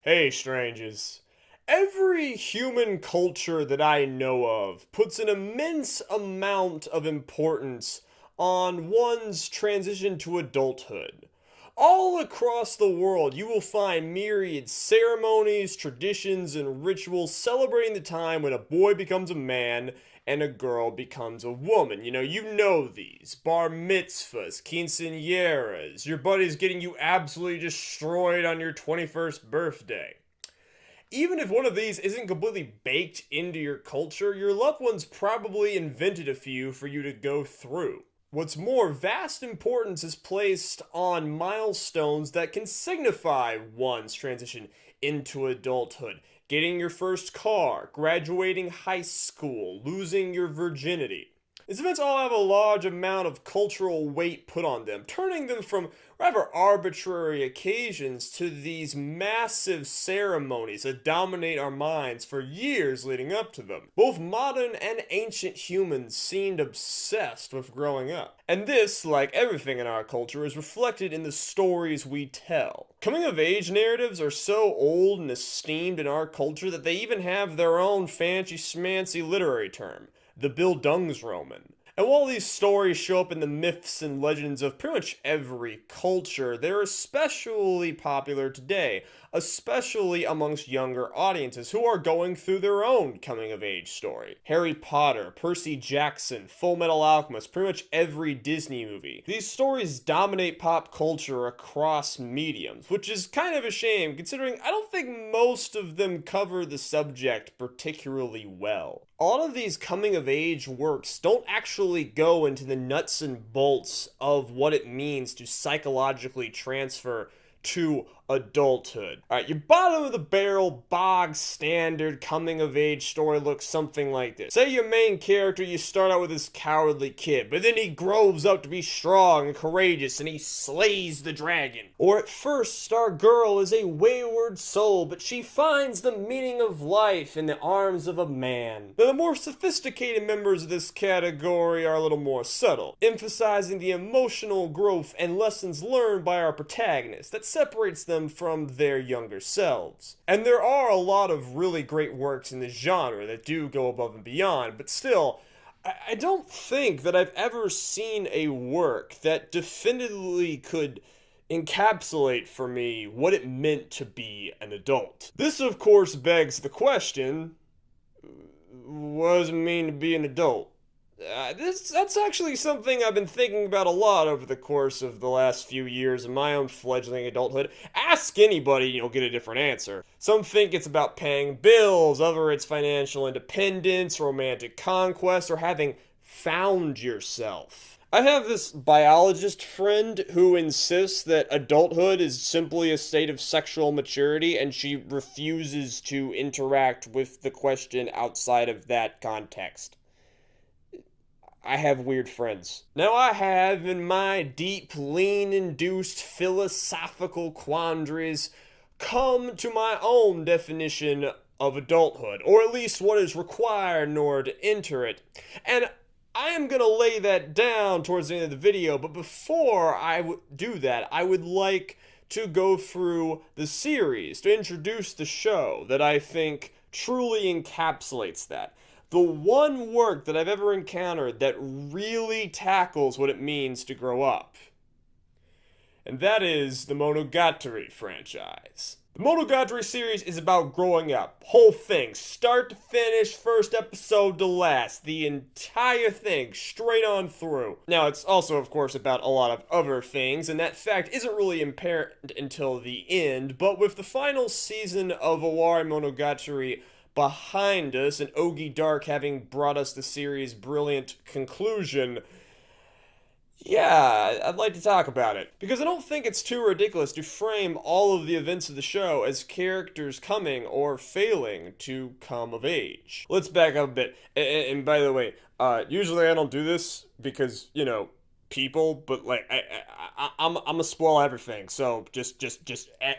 Hey, strangers. Every human culture that I know of puts an immense amount of importance on one's transition to adulthood. All across the world, you will find myriad ceremonies, traditions, and rituals celebrating the time when a boy becomes a man and a girl becomes a woman. You know these. Bar mitzvahs, quinceañeras, your buddy's getting you absolutely destroyed on your 21st birthday. Even if one of these isn't completely baked into your culture, your loved ones probably invented a few for you to go through. What's more, vast importance is placed on milestones that can signify one's transition into adulthood. Getting your first car, graduating high school, losing your virginity. These events all have a large amount of cultural weight put on them, turning them from rather arbitrary occasions to these massive ceremonies that dominate our minds for years leading up to them. Both modern and ancient humans seemed obsessed with growing up. And this, like everything in our culture, is reflected in the stories we tell. Coming of age narratives are so old and esteemed in our culture that they even have their own fancy schmancy literary term, the Bildungsroman. And while these stories show up in the myths and legends of pretty much every culture, they're especially popular today, especially amongst younger audiences who are going through their own coming-of-age story. Harry Potter, Percy Jackson, Full Metal Alchemist, pretty much every Disney movie. These stories dominate pop culture across mediums, which is kind of a shame considering I don't think most of them cover the subject particularly well. A lot of these coming-of-age works don't actually go into the nuts and bolts of what it means to psychologically transfer to adulthood. Alright, your bottom of the barrel, bog standard coming of age story looks something like this. Say your main character, you start out with this cowardly kid, but then he grows up to be strong and courageous and he slays the dragon. Or at first, our girl is a wayward soul, but she finds the meaning of life in the arms of a man. Now, the more sophisticated members of this category are a little more subtle, emphasizing the emotional growth and lessons learned by our protagonist that separates them from their younger selves. And there are a lot of really great works in this genre that do go above and beyond, but still, I don't think that I've ever seen a work that definitively could encapsulate for me what it meant to be an adult. This, of course, begs the question, what does it mean to be an adult? That's actually something I've been thinking about a lot over the course of the last few years of my own fledgling adulthood. Ask anybody and you'll get a different answer. Some think it's about paying bills, others it's financial independence, romantic conquest, or having found yourself. I have this biologist friend who insists that adulthood is simply a state of sexual maturity and she refuses to interact with the question outside of that context. I have weird friends. Now I have, in my deep, lean-induced philosophical quandaries, come to my own definition of adulthood, or at least what is required in order to enter it. And I am going to lay that down towards the end of the video, but before I do that, I would like to go through the series to introduce the show that I think truly encapsulates that. The one work that I've ever encountered that really tackles what it means to grow up. And that is the Monogatari franchise. The Monogatari series is about growing up. Whole thing, start to finish, first episode to last. The entire thing, straight on through. Now, it's also, of course, about a lot of other things, and that fact isn't really apparent until the end, but with the final season of Owari Monogatari behind us, and Ogi Dark having brought us the series' brilliant conclusion, yeah, I'd like to talk about it. Because I don't think it's too ridiculous to frame all of the events of the show as characters coming or failing to come of age. Let's back up a bit. And by the way, usually I don't do this because, people, but like I'm gonna spoil everything. So just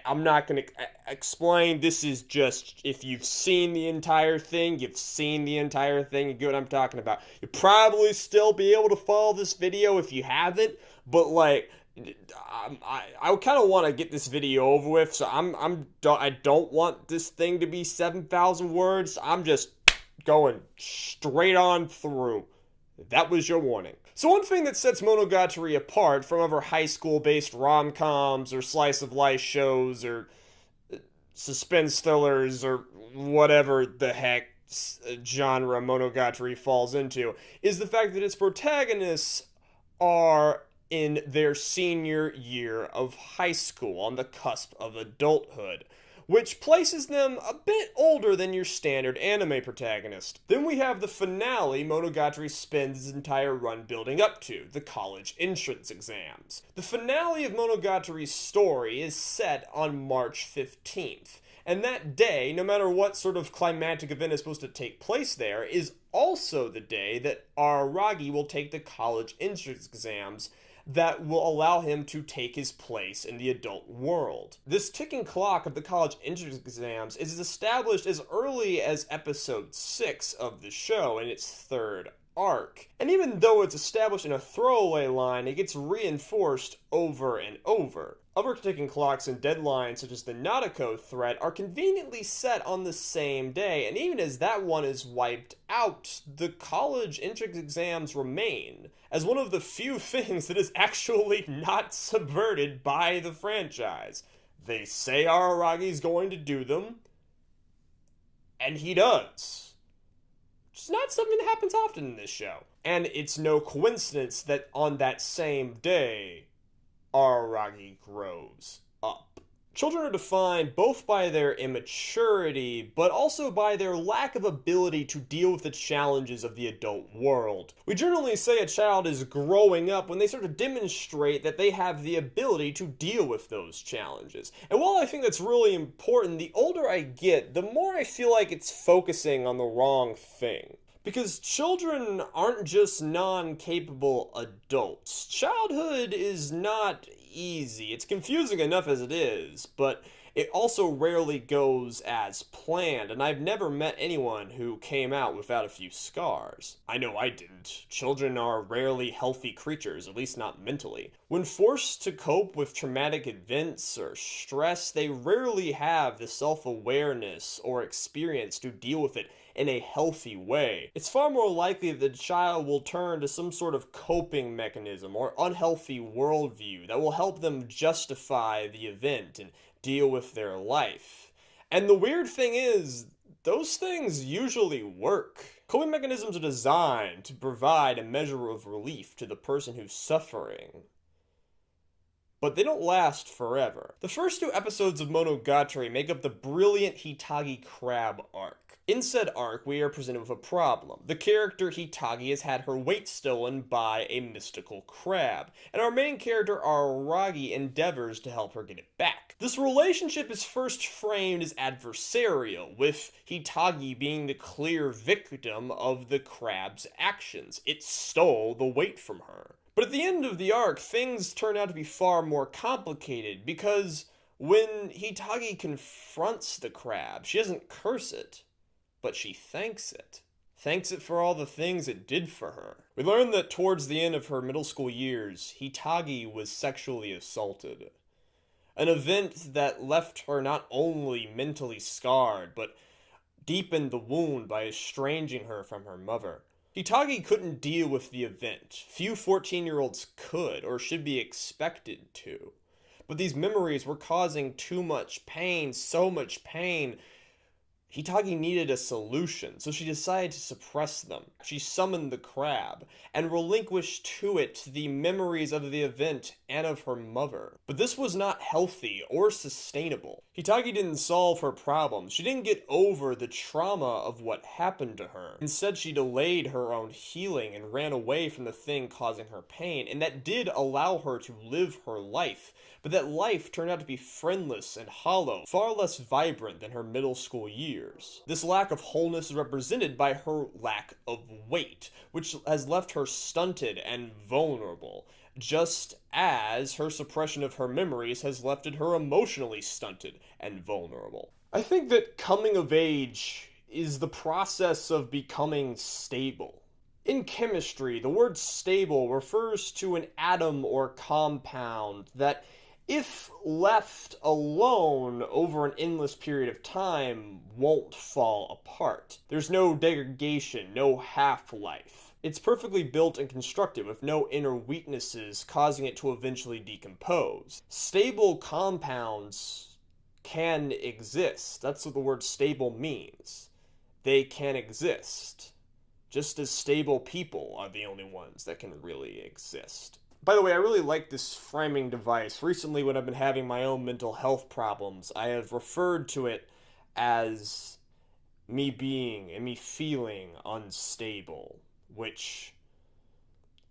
I'm not gonna explain. This is just, if you've seen the entire thing, you've seen the entire thing. You get what I'm talking about. You'll probably still be able to follow this video if you haven't, but like I kind of want to get this video over with, so I don't want this thing to be 7,000 words. I'm just going straight on through. That was your warning. So one thing that sets Monogatari apart from other high school-based rom-coms or slice-of-life shows or suspense thrillers or whatever the heck genre Monogatari falls into is the fact that its protagonists are in their senior year of high school, on the cusp of adulthood, which places them a bit older than your standard anime protagonist. Then we have the finale Monogatari spends its entire run building up to, the college entrance exams. The finale of Monogatari's story is set on March 15th, and that day, no matter what sort of climactic event is supposed to take place there, is also the day that Araragi will take the college entrance exams that will allow him to take his place in the adult world. This ticking clock of the college entrance exams is established as early as episode 6 of the show in its third arc. And even though it's established in a throwaway line, it gets reinforced over and over. Other ticking clocks and deadlines, such as the Nadeko threat, are conveniently set on the same day, and even as that one is wiped out, the college entrance exams remain, as one of the few things that is actually not subverted by the franchise. They say Araragi's going to do them, and he does. It's not something that happens often in this show. And it's no coincidence that on that same day, Araragi grows up. Children are defined both by their immaturity, but also by their lack of ability to deal with the challenges of the adult world. We generally say a child is growing up when they start to demonstrate that they have the ability to deal with those challenges. And while I think that's really important, the older I get, the more I feel like it's focusing on the wrong thing. Because children aren't just non-capable adults. Childhood is not easy. It's confusing enough as it is, but it also rarely goes as planned, and I've never met anyone who came out without a few scars. I know I didn't. Children are rarely healthy creatures, at least not mentally. When forced to cope with traumatic events or stress, they rarely have the self-awareness or experience to deal with it in a healthy way. It's far more likely that the child will turn to some sort of coping mechanism or unhealthy worldview that will help them justify the event and deal with their life. And the weird thing is, those things usually work. Coping mechanisms are designed to provide a measure of relief to the person who's suffering, but they don't last forever. The first 2 episodes of Monogatari make up the brilliant Hitagi crab arc. In said arc, we are presented with a problem. The character Hitagi has had her weight stolen by a mystical crab, and our main character Araragi endeavors to help her get it back. This relationship is first framed as adversarial, with Hitagi being the clear victim of the crab's actions. It stole the weight from her. But at the end of the arc, things turn out to be far more complicated, because when Hitagi confronts the crab, she doesn't curse it, but she thanks it. Thanks it for all the things it did for her. We learn that towards the end of her middle school years, Hitagi was sexually assaulted. An event that left her not only mentally scarred, but deepened the wound by estranging her from her mother. Hitagi couldn't deal with the event. Few 14-year-olds could, or should be expected to. But these memories were causing too much pain, so much pain. Hitagi needed a solution, so she decided to suppress them. She summoned the crab, and relinquished to it the memories of the event and of her mother. But this was not healthy or sustainable. Hitagi didn't solve her problems. She didn't get over the trauma of what happened to her. Instead, she delayed her own healing and ran away from the thing causing her pain, and that did allow her to live her life. But that life turned out to be friendless and hollow, far less vibrant than her middle school years. This lack of wholeness is represented by her lack of weight, which has left her stunted and vulnerable, just as her suppression of her memories has left her emotionally stunted and vulnerable. I think that coming of age is the process of becoming stable. In chemistry, the word stable refers to an atom or compound that, if left alone over an endless period of time, won't fall apart. There's no degradation, no half-life. It's perfectly built and constructed with no inner weaknesses causing it to eventually decompose. Stable compounds can exist. That's what the word stable means. They can exist. Just as stable people are the only ones that can really exist. By the way, I really like this framing device. Recently, when I've been having my own mental health problems, I have referred to it as me being and me feeling unstable, which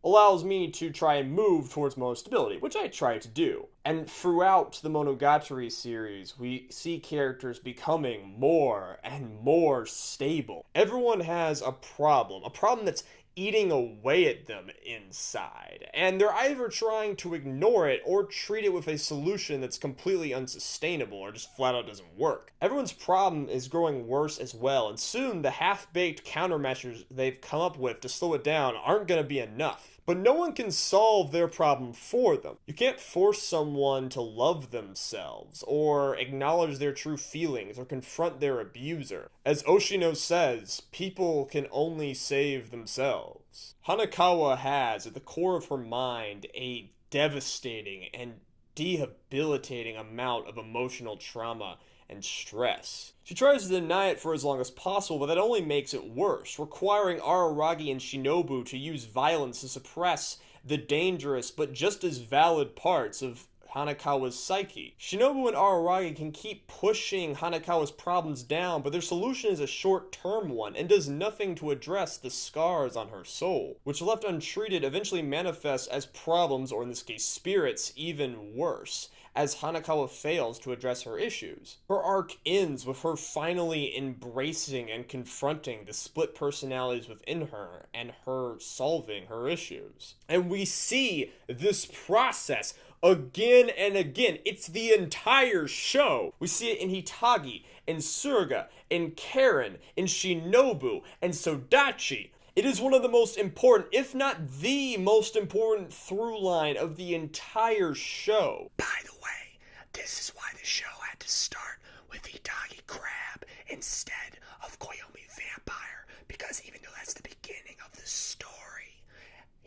allows me to try and move towards more stability, which I try to do. And throughout the Monogatari series, we see characters becoming more and more stable. Everyone has a problem that's eating away at them inside, and they're either trying to ignore it or treat it with a solution that's completely unsustainable or just flat out doesn't work. Everyone's problem is growing worse as well, and soon the half-baked countermeasures they've come up with to slow it down aren't going to be enough. But no one can solve their problem for them. You can't force someone to love themselves, or acknowledge their true feelings, or confront their abuser. As Oshino says, people can only save themselves. Hanakawa has, at the core of her mind, a devastating and debilitating amount of emotional trauma and stress. She tries to deny it for as long as possible, but that only makes it worse, requiring Araragi and Shinobu to use violence to suppress the dangerous but just as valid parts of Hanakawa's psyche. Shinobu and Araragi can keep pushing Hanakawa's problems down, but their solution is a short-term one and does nothing to address the scars on her soul, which left untreated eventually manifests as problems, or in this case spirits, even worse, as Hanakawa fails to address her issues. Her arc ends with her finally embracing and confronting the split personalities within her and her solving her issues. And we see this process again and again. It's the entire show. We see it in Hitagi, in Surga, in Karen, in Shinobu, and Sodachi. It is one of the most important, if not the most important through line of the entire show. By the way, this is why the show had to start with Hitagi Crab instead of Koyomi Vampire, because even though that's the beginning of the story,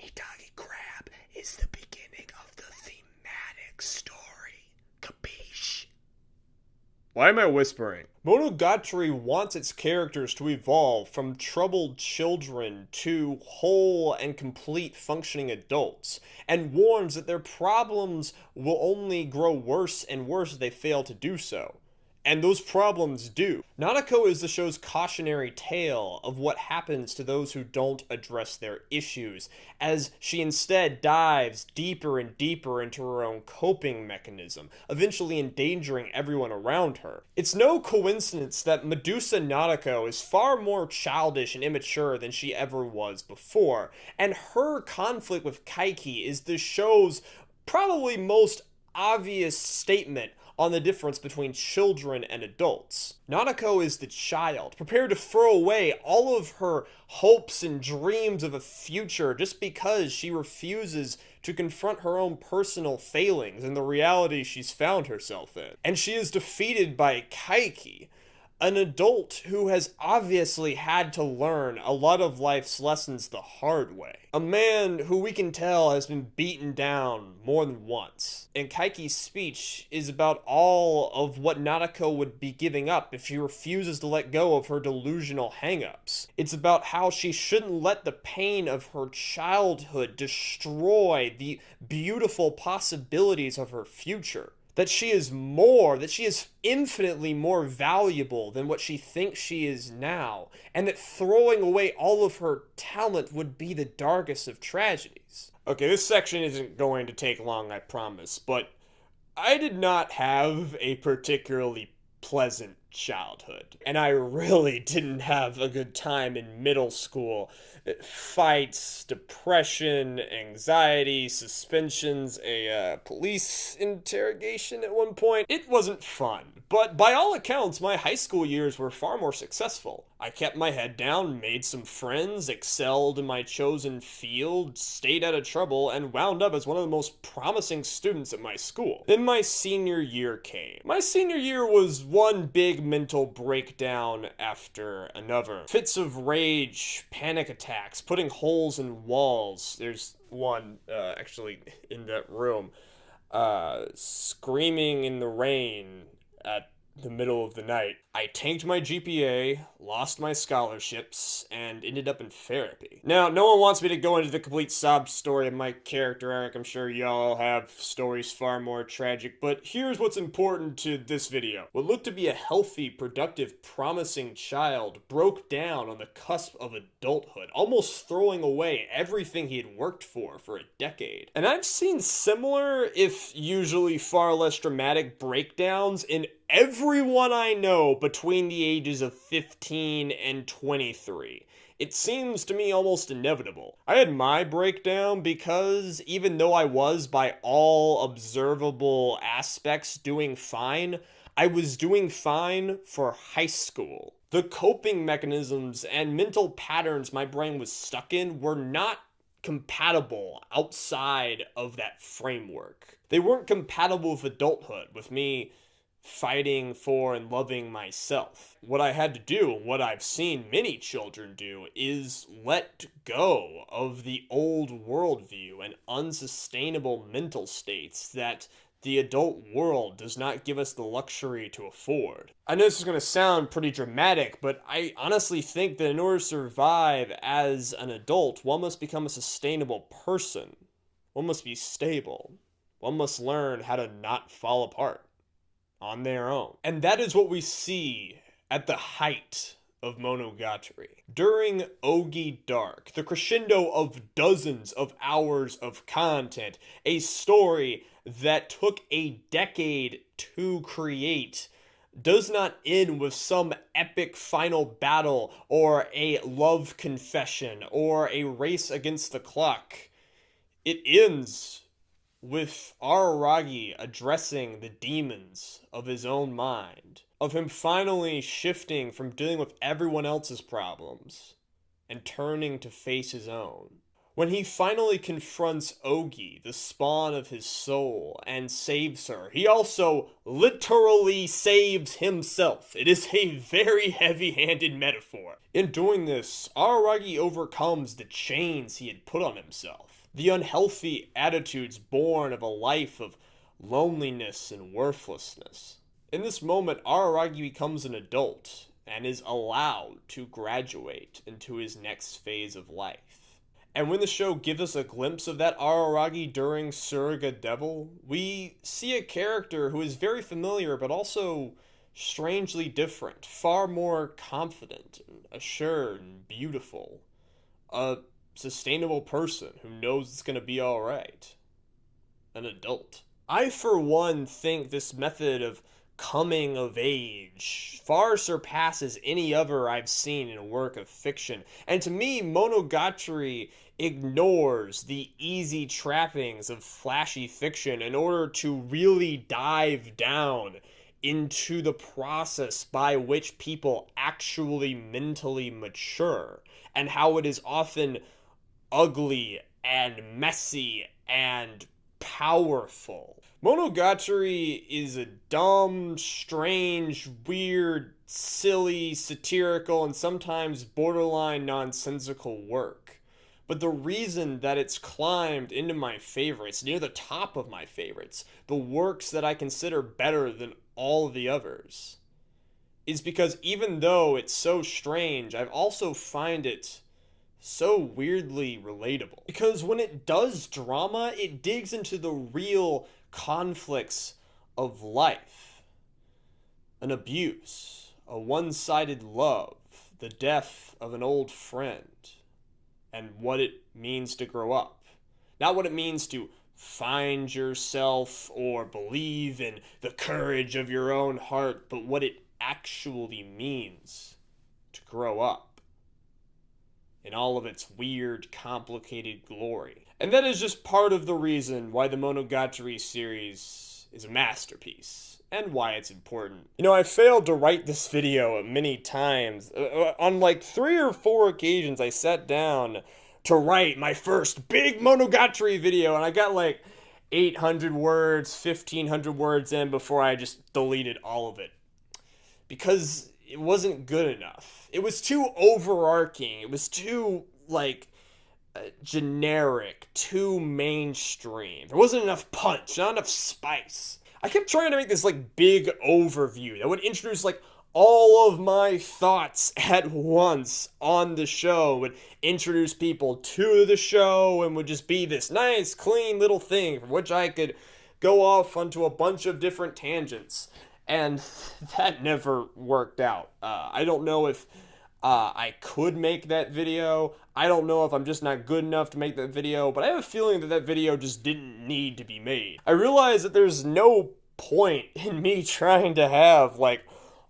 Hitagi Crab is the beginning of the thematic story. Capiche? Why am I whispering? Monogatari wants its characters to evolve from troubled children to whole and complete functioning adults, and warns that their problems will only grow worse and worse if they fail to do so. And those problems do. Nanako is the show's cautionary tale of what happens to those who don't address their issues, as she instead dives deeper and deeper into her own coping mechanism, eventually endangering everyone around her. It's no coincidence that Medusa Nanako is far more childish and immature than she ever was before, and her conflict with Kaiki is the show's probably most obvious statement on the difference between children and adults. Nanako is the child, prepared to throw away all of her hopes and dreams of a future just because she refuses to confront her own personal failings and the reality she's found herself in. And she is defeated by Kaiki, an adult who has obviously had to learn a lot of life's lessons the hard way. A man who we can tell has been beaten down more than once. And Kaiki's speech is about all of what Nanako would be giving up if she refuses to let go of her delusional hang-ups. It's about how she shouldn't let the pain of her childhood destroy the beautiful possibilities of her future. That she is infinitely more valuable than what she thinks she is now, and that throwing away all of her talent would be the darkest of tragedies. Okay, this section isn't going to take long, I promise, but I did not have a particularly pleasant childhood. And I really didn't have a good time in middle school. Fights, depression, anxiety, suspensions, a police interrogation at one point. It wasn't fun. But by all accounts, my high school years were far more successful. I kept my head down, made some friends, excelled in my chosen field, stayed out of trouble, and wound up as one of the most promising students at my school. Then my senior year came. My senior year was one big mental breakdown after another. Fits of rage, panic attacks, putting holes in walls. There's one, actually, in that room. Screaming in the rain at the middle of the night. I tanked my GPA, lost my scholarships, and ended up in therapy. Now, no one wants me to go into the complete sob story of my character arc. I'm sure y'all have stories far more tragic, but here's what's important to this video. What looked to be a healthy, productive, promising child broke down on the cusp of adulthood, almost throwing away everything he had worked for a decade. And I've seen similar, if usually far less dramatic, breakdowns in everyone I know between the ages of 15 and 23. It seems to me almost inevitable. I had my breakdown because even though I was by all observable aspects doing fine, I was doing fine for high school. The coping mechanisms and mental patterns my brain was stuck in were not compatible outside of that framework. They weren't compatible with adulthood, with me fighting for and loving myself. What I had to do, and what I've seen many children do, is let go of the old worldview and unsustainable mental states that the adult world does not give us the luxury to afford. I know this is going to sound pretty dramatic, but I honestly think that in order to survive as an adult, one must become a sustainable person. One must be stable. One must learn how to not fall apart on their own. And that is what we see at the height of Monogatari. During Ogi Dark, the crescendo of dozens of hours of content, a story that took a decade to create, does not end with some epic final battle or a love confession or a race against the clock. It ends with Araragi addressing the demons of his own mind, of him finally shifting from dealing with everyone else's problems and turning to face his own. When he finally confronts Ogi, the spawn of his soul, and saves her, he also literally saves himself. It is a very heavy-handed metaphor. In doing this, Araragi overcomes the chains he had put on himself. The unhealthy attitudes born of a life of loneliness and worthlessness. In this moment, Araragi becomes an adult and is allowed to graduate into his next phase of life. And when the show gives us a glimpse of that Araragi during Surrogate Devil, we see a character who is very familiar but also strangely different, far more confident and assured and beautiful. A sustainable person who knows it's going to be alright. An adult. I, for one, think this method of coming of age far surpasses any other I've seen in a work of fiction. And to me, Monogatari ignores the easy trappings of flashy fiction in order to really dive down into the process by which people actually mentally mature, and how it is often ugly and messy and powerful. Monogatari is a dumb, strange, weird, silly, satirical, and sometimes borderline nonsensical work. But the reason that it's climbed into my favorites, near the top of my favorites, the works that I consider better than all the others, is because even though it's so strange, I've also find it so weirdly relatable. Because when it does drama, it digs into the real conflicts of life. An abuse, a one-sided love, the death of an old friend, and what it means to grow up. Not what it means to find yourself or believe in the courage of your own heart, but what it actually means to grow up in all of its weird, complicated glory. And that is just part of the reason why the Monogatari series is a masterpiece, and why it's important. You know, I failed to write this video many times. On like 3 or 4 occasions, I sat down to write my first big Monogatari video, and I got like 800 words, 1,500 words in before I just deleted all of it. Because it wasn't good enough. It was too overarching. It was too, like, generic, too mainstream. There wasn't enough punch, not enough spice. I kept trying to make this, like, big overview that would introduce, like, all of my thoughts at once on the show, would introduce people to the show, and would just be this nice, clean little thing from which I could go off onto a bunch of different tangents. And that never worked out. I don't know if I could make that video. I don't know if I'm just not good enough to make that video, but I have a feeling that that video just didn't need to be made. I realize that there's no point in me trying to have, like,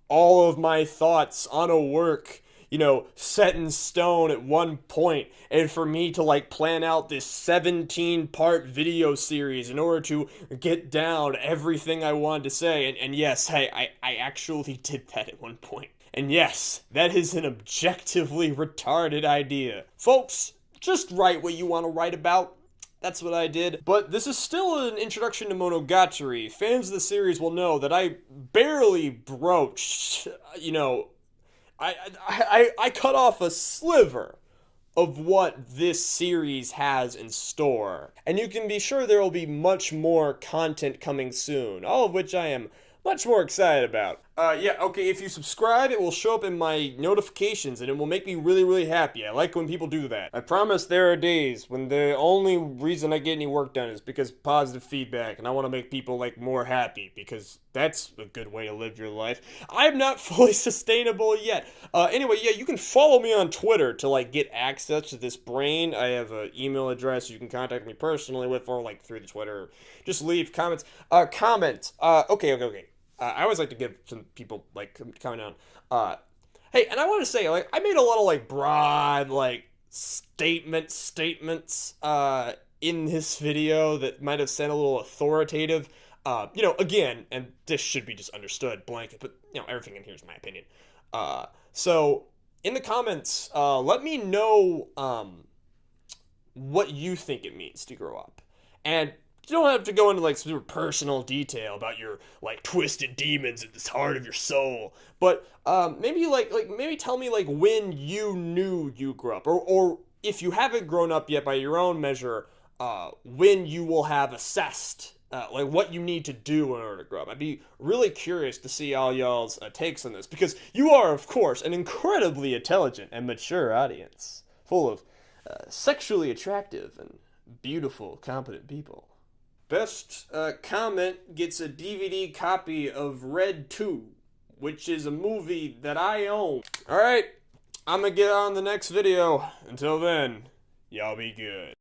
all of my thoughts on a work, you know, set in stone at one point, and for me to, like, plan out this 17-part video series in order to get down everything I wanted to say. And yes, I actually did that at one point. And yes, that is an objectively retarded idea. Folks, just write what you want to write about. That's what I did. But this is still an introduction to Monogatari. Fans of the series will know that I barely broached, you know, I cut off a sliver of what this series has in store. And you can be sure there will be much more content coming soon, all of which I am much more excited about. Yeah, okay, if you subscribe, it will show up in my notifications, and it will make me really, really happy. I like when people do that. I promise there are days when the only reason I get any work done is because positive feedback, and I want to make people, like, more happy, because that's a good way to live your life. I'm not fully sustainable yet. Anyway, yeah, you can follow me on Twitter to, like, get access to this brain. I have an email address you can contact me personally with, or, like, through the Twitter. Just leave comments. Okay. I always like to give some people, like, comment on. Hey, and I want to say, like, I made a lot of, like, broad, like, statements, in this video that might have sounded a little authoritative. You know, again, and this should be just understood, blanket, but, you know, everything in here is my opinion. So, in the comments, let me know, what you think it means to grow up. And you don't have to go into, like, super personal detail about your, like, twisted demons at the heart of your soul. But, maybe, maybe tell me, like, when you knew you grew up. Or if you haven't grown up yet by your own measure, when you will have assessed, like, what you need to do in order to grow up. I'd be really curious to see all y'all's takes on this. Because you are, of course, an incredibly intelligent and mature audience. Full of sexually attractive and beautiful, competent people. Best comment gets a DVD copy of Red 2, which is a movie that I own. Alright, I'm gonna get on the next video. Until then, y'all be good.